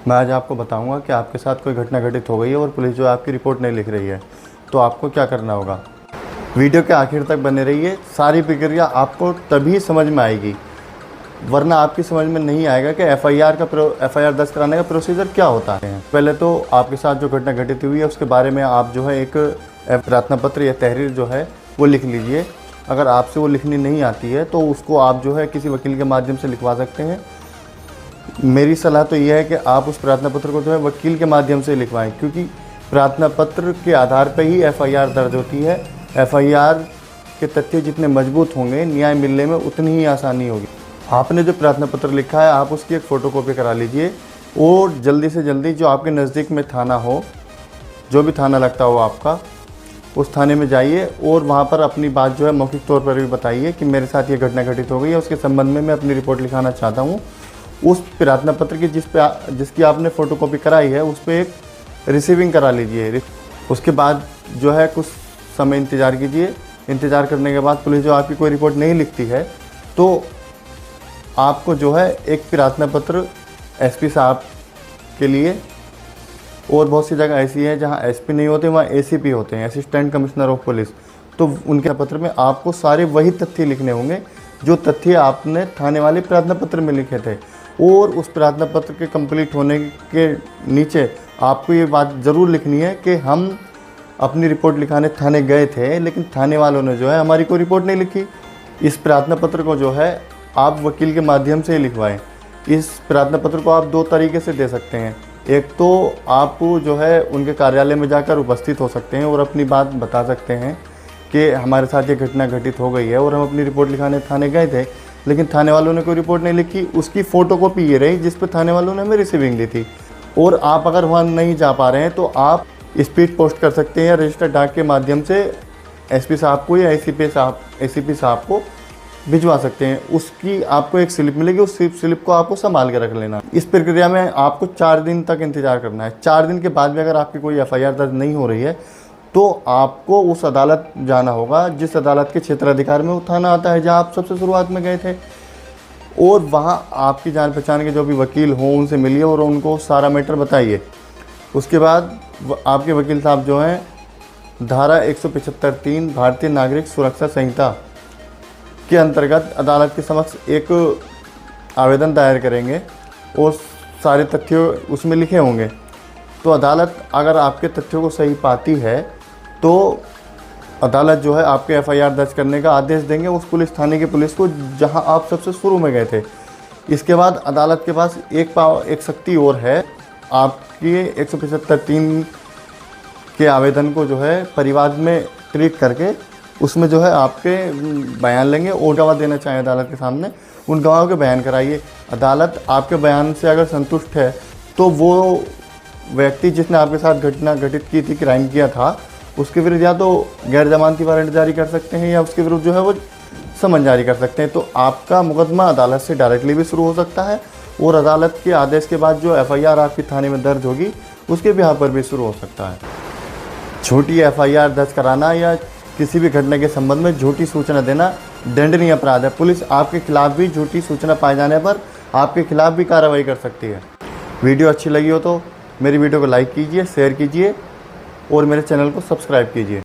मैं आज आपको बताऊंगा कि आपके साथ कोई घटना घटित हो गई है और पुलिस जो है आपकी रिपोर्ट नहीं लिख रही है, तो आपको क्या करना होगा। वीडियो के आखिर तक बने रहिए। सारी प्रक्रिया आपको तभी समझ में आएगी, वरना आपकी समझ में नहीं आएगा कि एफआईआर दर्ज कराने का प्रोसीजर क्या होता है। पहले तो आपके साथ जो घटना घटित हुई है उसके बारे में आप जो है एक प्रार्थना पत्र या तहरीर जो है वो लिख लीजिए। अगर आपसे वो लिखनी नहीं आती है तो उसको आप जो है किसी वकील के माध्यम से लिखवा सकते हैं। मेरी सलाह तो यह है कि आप उस प्रार्थना पत्र को जो है वकील के माध्यम से लिखवाएं, क्योंकि प्रार्थना पत्र के आधार पर ही एफआईआर दर्ज होती है। एफआईआर के तथ्य जितने मजबूत होंगे, न्याय मिलने में उतनी ही आसानी होगी। आपने जो प्रार्थना पत्र लिखा है आप उसकी एक फ़ोटोकॉपी करा लीजिए और जल्दी से जल्दी जो आपके नज़दीक में थाना हो, जो भी थाना लगता हो आपका, उस थाने में जाइए और वहाँ पर अपनी बात जो है मौखिक तौर पर भी बताइए कि मेरे साथ ये घटना घटित हो गई है, उसके संबंध में मैं अपनी रिपोर्ट लिखाना चाहता हूँ। उस प्रार्थना पत्र की जिसकी आपने फ़ोटोकॉपी कराई है उस पर एक रिसीविंग करा लीजिए। उसके बाद जो है कुछ समय इंतज़ार कीजिए। इंतज़ार करने के बाद पुलिस जो आपकी कोई रिपोर्ट नहीं लिखती है तो आपको जो है एक प्रार्थना पत्र एसपी साहब के लिए, और बहुत सी जगह ऐसी है जहां एसपी नहीं होते, वहां एसीपी होते हैं, असिस्टेंट कमिश्नर ऑफ पुलिस, तो उनके पत्र में आपको सारे वही तथ्य लिखने होंगे जो तथ्य आपने थाने वाले प्रार्थना पत्र में लिखे थे। और उस प्रार्थना पत्र के कंप्लीट होने के नीचे आपको ये बात ज़रूर लिखनी है कि हम अपनी रिपोर्ट लिखाने थाने गए थे, लेकिन थाने वालों ने जो है हमारी कोई रिपोर्ट नहीं लिखी। इस प्रार्थना पत्र को जो है आप वकील के माध्यम से ही लिखवाएं। इस प्रार्थना पत्र को आप दो तरीके से दे सकते हैं। एक तो आप जो है उनके कार्यालय में जाकर उपस्थित हो सकते हैं और अपनी बात बता सकते हैं कि हमारे साथ ये घटना घटित हो गई है और हम अपनी रिपोर्ट लिखाने थाने गए थे, लेकिन थाने वालों ने कोई रिपोर्ट नहीं लिखी। उसकी फ़ोटोकॉपी ये रही जिस पर थाने वालों ने हमें रिसीविंग दी थी। और आप अगर वहाँ नहीं जा पा रहे हैं तो आप स्पीड पोस्ट कर सकते हैं या रजिस्टर डाक के माध्यम से एसपी साहब को या एसीपी साहब को भिजवा सकते हैं। उसकी आपको एक स्लिप मिलेगी, उस स्लिप को आपको संभाल के रख लेना। इस प्रक्रिया में आपको 4 दिन तक इंतज़ार करना है। 4 दिन के बाद भी अगर आपकी कोई एफआईआर दर्ज नहीं हो रही है तो आपको उस अदालत जाना होगा जिस अदालत के क्षेत्राधिकार में वो थाना आता है जहाँ आप सबसे शुरुआत में गए थे, और वहाँ आपकी जान पहचान के जो भी वकील हों उनसे मिलिए और उनको सारा मैटर बताइए। उसके बाद आपके वकील साहब जो हैं धारा 175(3) भारतीय नागरिक सुरक्षा संहिता के अंतर्गत अदालत के समक्ष एक आवेदन दायर करेंगे और सारे तथ्य उसमें लिखे होंगे। तो अदालत अगर आपके तथ्यों को सही पाती है तो अदालत जो है आपके एफआईआर दर्ज करने का आदेश देंगे उस पुलिस थाने की पुलिस को जहां आप सबसे शुरू में गए थे। इसके बाद अदालत के पास एक शक्ति और है, आपके 175(3) के आवेदन को जो है परिवाद में ट्रीट करके उसमें जो है आपके बयान लेंगे और गवाह देना चाहें अदालत के सामने, उन गवाहों के बयान कराइए। अदालत आपके बयान से अगर संतुष्ट है तो वो व्यक्ति जिसने आपके साथ घटना घटित की थी, क्राइम किया था, उसके विरुद्ध या तो गैर जमानती वारंट जारी कर सकते हैं या उसके विरुद्ध जो है वो समन जारी कर सकते हैं। तो आपका मुकदमा अदालत से डायरेक्टली भी शुरू हो सकता है और अदालत के आदेश के बाद जो एफआईआर आपकी थाने में दर्ज होगी उसके भी यहाँ पर भी शुरू हो सकता है। झूठी एफआईआर दर्ज कराना या किसी भी घटना के संबंध में झूठी सूचना देना दंडनीय अपराध है। पुलिस आपके खिलाफ भी झूठी सूचना पाए जाने पर आपके खिलाफ भी कार्रवाई कर सकती है। वीडियो अच्छी लगी हो तो मेरी वीडियो को लाइक कीजिए, शेयर कीजिए और मेरे चैनल को सब्सक्राइब कीजिए।